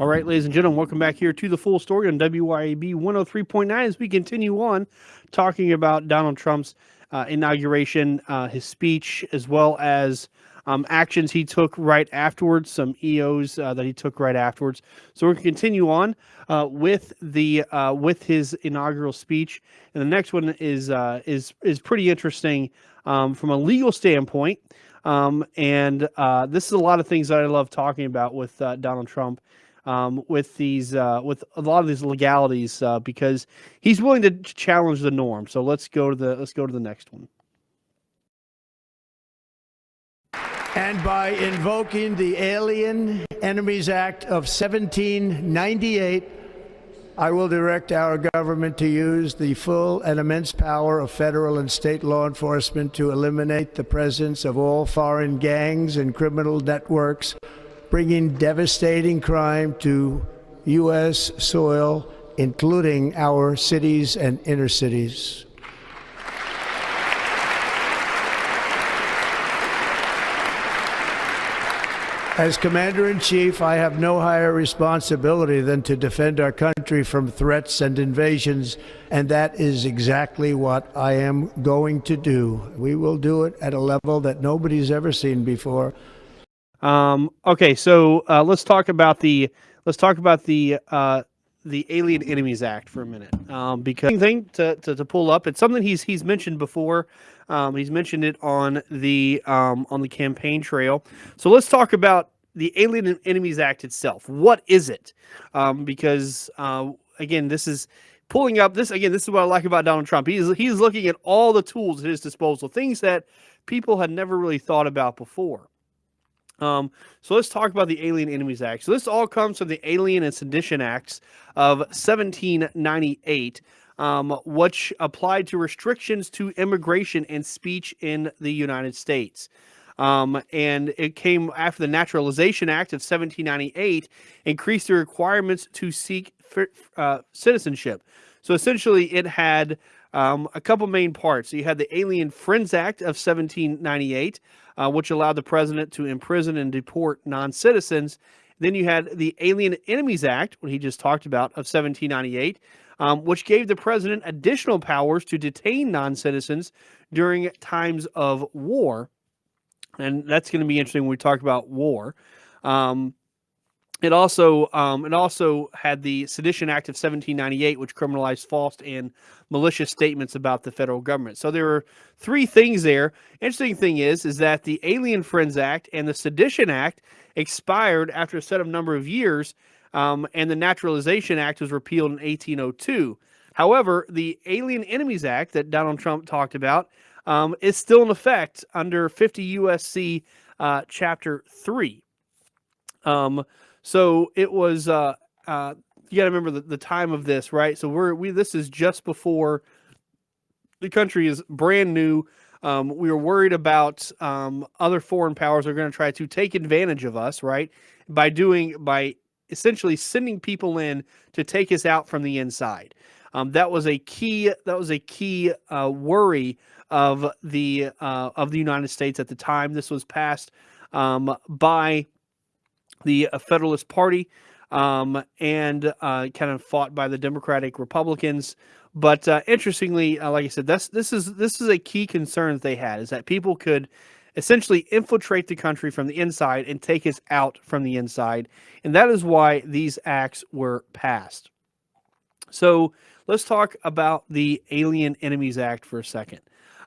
All right, ladies and gentlemen, welcome back here to the full story on WYAB 103.9 as we continue on talking about Donald Trump's inauguration, his speech, as well as actions he took right afterwards, some EOs that he took right afterwards. So we're going to continue on with his inaugural speech, and the next one is pretty interesting from a legal standpoint. And this is a lot of things that I love talking about with Donald Trump. With a lot of these legalities, because he's willing to challenge the norm. So let's go to the next one. And by invoking the Alien Enemies Act of 1798, I will direct our government to use the full and immense power of federal and state law enforcement to eliminate the presence of all foreign gangs and criminal networks, bringing devastating crime to U.S. soil, including our cities and inner cities. As Commander-in-Chief, I have no higher responsibility than to defend our country from threats and invasions, and that is exactly what I am going to do. We will do it at a level that nobody's ever seen before. Okay, so let's talk about the Alien Enemies Act for a minute, because thing to pull up. It's something he's mentioned before. He's mentioned it on the campaign trail. So let's talk about the Alien Enemies Act itself. What is it? Because again, this is pulling up this again. This is what I like about Donald Trump. He's looking at all the tools at his disposal, things that people had never really thought about before. So let's talk about the Alien Enemies Act. So this all comes from the Alien and Sedition Acts of 1798, which applied to restrictions to immigration and speech in the United States. And it came after the Naturalization Act of 1798, increased the requirements to seek citizenship. So essentially, it had a couple main parts. So you had the Alien Friends Act of 1798, which allowed the president to imprison and deport non-citizens. Then you had the Alien Enemies Act, what he just talked about, of 1798, which gave the president additional powers to detain non-citizens during times of war. And that's going to be interesting when we talk about war. It also had the Sedition Act of 1798, which criminalized false and malicious statements about the federal government. So there were three things there. Interesting thing is that the Alien Friends Act and the Sedition Act expired after a set of number of years, and the Naturalization Act was repealed in 1802. However, the Alien Enemies Act that Donald Trump talked about is still in effect under 50 U.S.C. Chapter 3. So it was, you got to remember the time of this, right? So this is just before the country is brand new. We were worried about other foreign powers are going to try to take advantage of us, right? By essentially sending people in to take us out from the inside. That was a key worry of the United States at the time. This was passed by the Federalist Party, and kind of fought by the Democratic Republicans. But interestingly, like I said, this is a key concern that they had, is that people could essentially infiltrate the country from the inside and take us out from the inside, and that is why these acts were passed. So let's talk about the Alien Enemies Act for a second.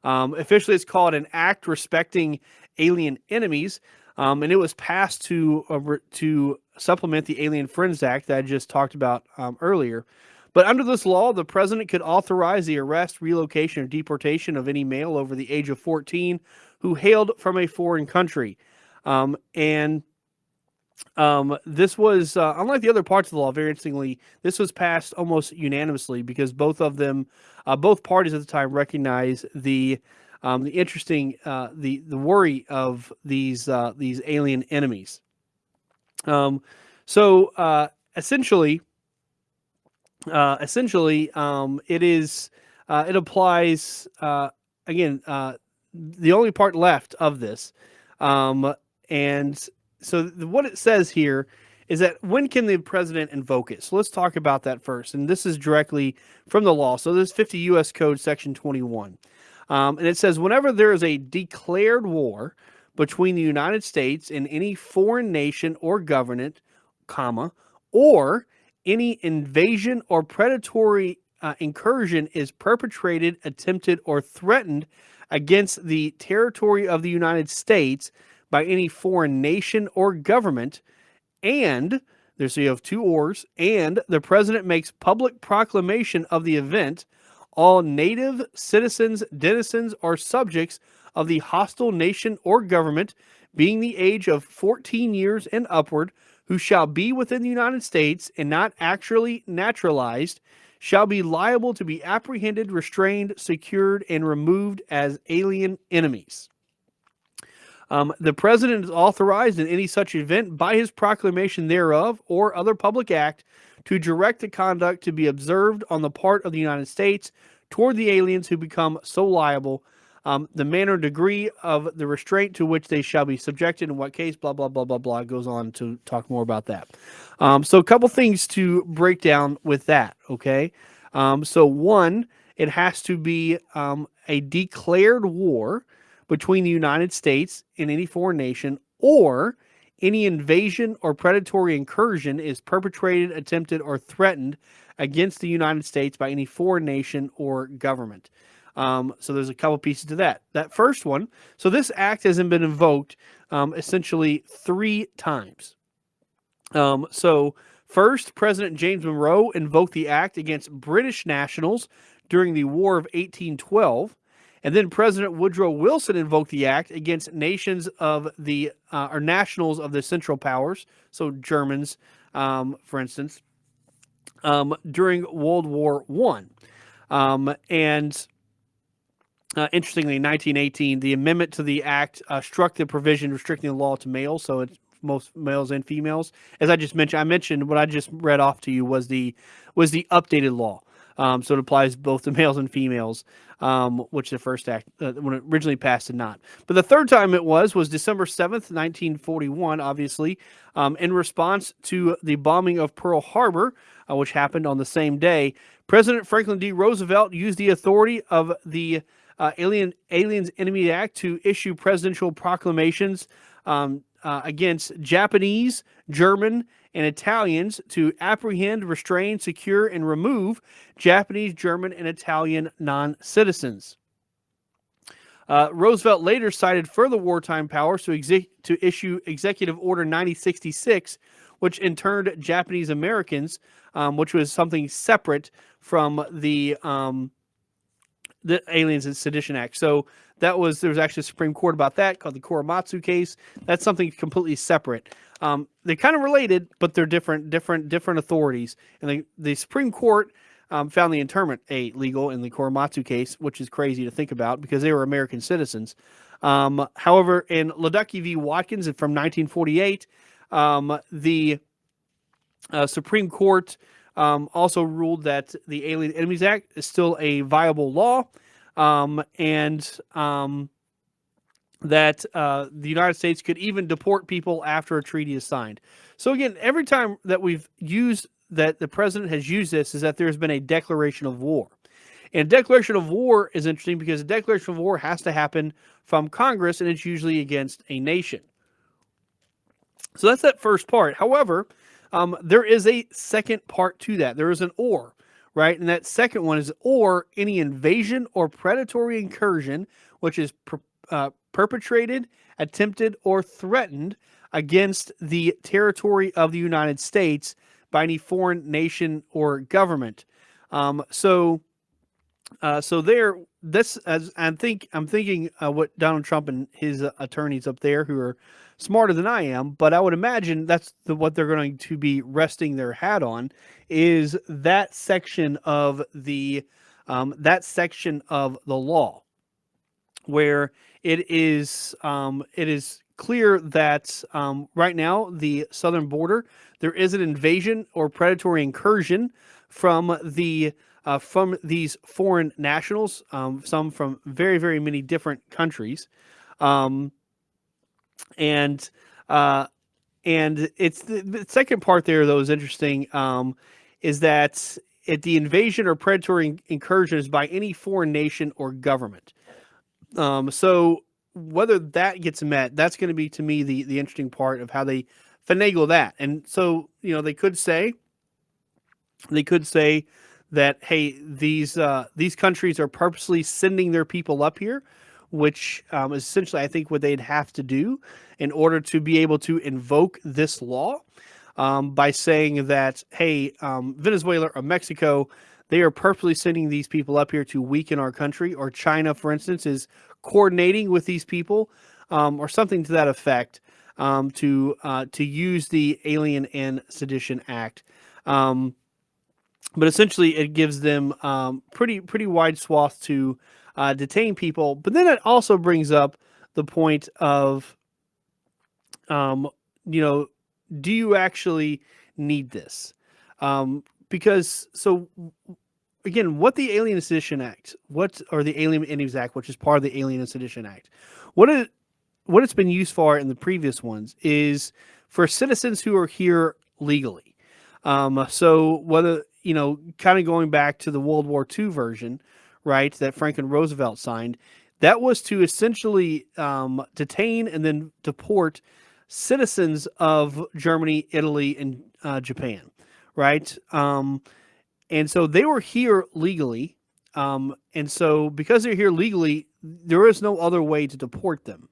Officially, it's called an Act Respecting Alien Enemies. And it was passed to supplement the Alien Friends Act that I just talked about earlier. But under this law, the president could authorize the arrest, relocation, or deportation of any male over the age of 14 who hailed from a foreign country. This was, unlike the other parts of the law, very interestingly, this was passed almost unanimously because both parties at the time recognized the worry of these alien enemies. Essentially, it applies again. The only part left of this, and so what it says here is that when can the president invoke it? So let's talk about that first. And this is directly from the law. So this is 50 U.S. Code Section 21. And it says whenever there is a declared war between the United States and any foreign nation or government, comma, or any invasion or predatory incursion is perpetrated, attempted, or threatened against the territory of the United States by any foreign nation or government, and there's so you have two ors, and the president makes public proclamation of the event, all native citizens, denizens, or subjects of the hostile nation or government, being the age of 14 years and upward, who shall be within the United States and not actually naturalized, shall be liable to be apprehended, restrained, secured, and removed as alien enemies. The president is authorized in any such event by his proclamation thereof or other public act to direct the conduct to be observed on the part of the United States toward the aliens who become so liable, the manner and degree of the restraint to which they shall be subjected, in what case, blah, blah, blah, blah, blah. It goes on to talk more about that. So a couple things to break down with that, okay? So one, it has to be a declared war between the United States and any foreign nation, or any invasion or predatory incursion is perpetrated, attempted, or threatened against the United States by any foreign nation or government. So there's a couple pieces to that. That first one, so this act hasn't been invoked essentially 3 times. So first, President James Monroe invoked the act against British nationals during the War of 1812. And then President Woodrow Wilson invoked the act against nations of the or nationals of the Central Powers, so Germans, for instance, during World War I. Interestingly, in 1918, the amendment to the act struck the provision restricting the law to males, so it's most males and females. As I just mentioned, what I just read off to you was the updated law. So it applies both to males and females, which the first act, when it originally passed, did not. But the third time it was December 7th, 1941, obviously, in response to the bombing of Pearl Harbor, which happened on the same day. President Franklin D. Roosevelt used the authority of the Aliens Enemy Act to issue presidential proclamations against Japanese, German, and Italians to apprehend, restrain, secure, and remove Japanese, German, and Italian non-citizens. Roosevelt later cited further wartime powers to issue Executive Order 9066, which interned Japanese Americans, which was something separate from the Aliens and Sedition Act. So there was actually a Supreme Court about that called the Korematsu case. That's something completely separate. They're kind of related, but they're different authorities. And the Supreme Court found the internment legal in the Korematsu case, which is crazy to think about because they were American citizens. However, in Ledecky v. Watkins from 1948, the Supreme Court also ruled that the Alien Enemies Act is still a viable law, and that the United States could even deport people after a treaty is signed. So again, every time that the president has used this is that there's been a declaration of war. And a declaration of war is interesting because a declaration of war has to happen from Congress, and it's usually against a nation. So that's that first part. However, there is a second part to that. There is an or, right? And that second one is or any invasion or predatory incursion, which is perpetrated, attempted, or threatened against the territory of the United States by any foreign nation or government. So there, this as I'm thinking what Donald Trump and his attorneys up there, who are smarter than I am, but I would imagine that's what they're going to be resting their hat on, is that section of the law, where it is clear that right now the southern border, there is an invasion or predatory incursion from these foreign nationals, some from very, very many different countries, and And it's the second part there, though, is interesting, is that the invasion or predatory incursions by any foreign nation or government. So whether that gets met, that's going to be to me the interesting part of how they finagle that. And so they could say that, hey, these countries are purposely sending their people up here, which is essentially I think what they'd have to do in order to be able to invoke this law, by saying that, hey, Venezuela or Mexico, they are purposely sending these people up here to weaken our country, or China, for instance, is coordinating with these people, or something to that effect, to use the Alien and Sedition Act. But essentially, it gives them pretty wide swath to detain people. But then it also brings up the point of, um, you know, do you actually need this? Because so again, what the Alien and Sedition Act, or the Alien Enemies Act, which is part of the Alien and Sedition Act, what it's been used for in the previous ones is for citizens who are here legally. So whether, kind of going back to the World War II version, right, that Franklin Roosevelt signed, that was to essentially detain and then deport citizens of Germany, Italy, and Japan, right? And so they were here legally. And so because they're here legally, there is no other way to deport them.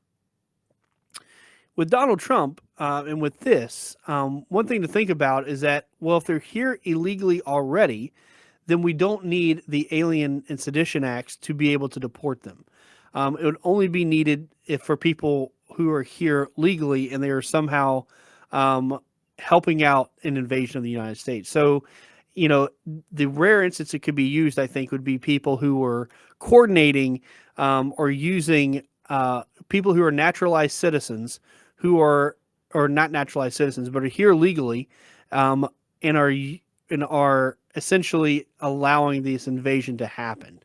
With Donald Trump and with this, one thing to think about is that, well, if they're here illegally already, then we don't need the Alien and Sedition Acts to be able to deport them. It would only be needed if for people who are here legally and they are somehow helping out an invasion of the United States. So, the rare instance it could be used, I think, would be people who were coordinating or using people who are naturalized citizens who are, or not naturalized citizens, but are here legally, and are essentially allowing this invasion to happen,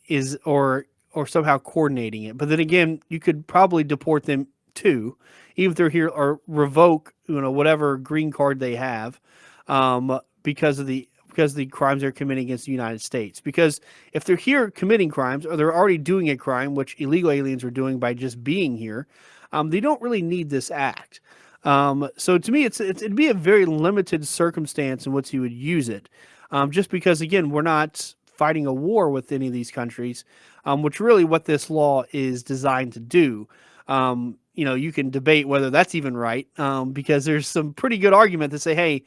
is or somehow coordinating it. But then again, you could probably deport them too, even if they're here, or revoke whatever green card they have, because of the crimes they're committing against the United States. Because if they're here committing crimes, or they're already doing a crime, which illegal aliens are doing by just being here, they don't really need this act. So to me, it'd be a very limited circumstance in which you would use it, just because, again, we're not fighting a war with any of these countries, which really what this law is designed to do. You can debate whether that's even right, because there's some pretty good argument to say, hey,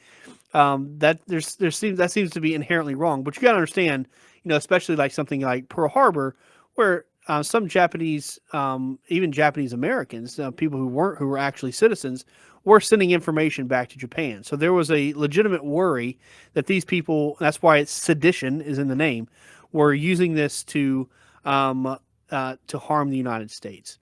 that seems to be inherently wrong. But you got to understand, especially like something like Pearl Harbor, where some Japanese, even Japanese Americans, people who were actually citizens, were sending information back to Japan. So there was a legitimate worry that these people, that's why it's sedition is in the name, were using this to harm the United States.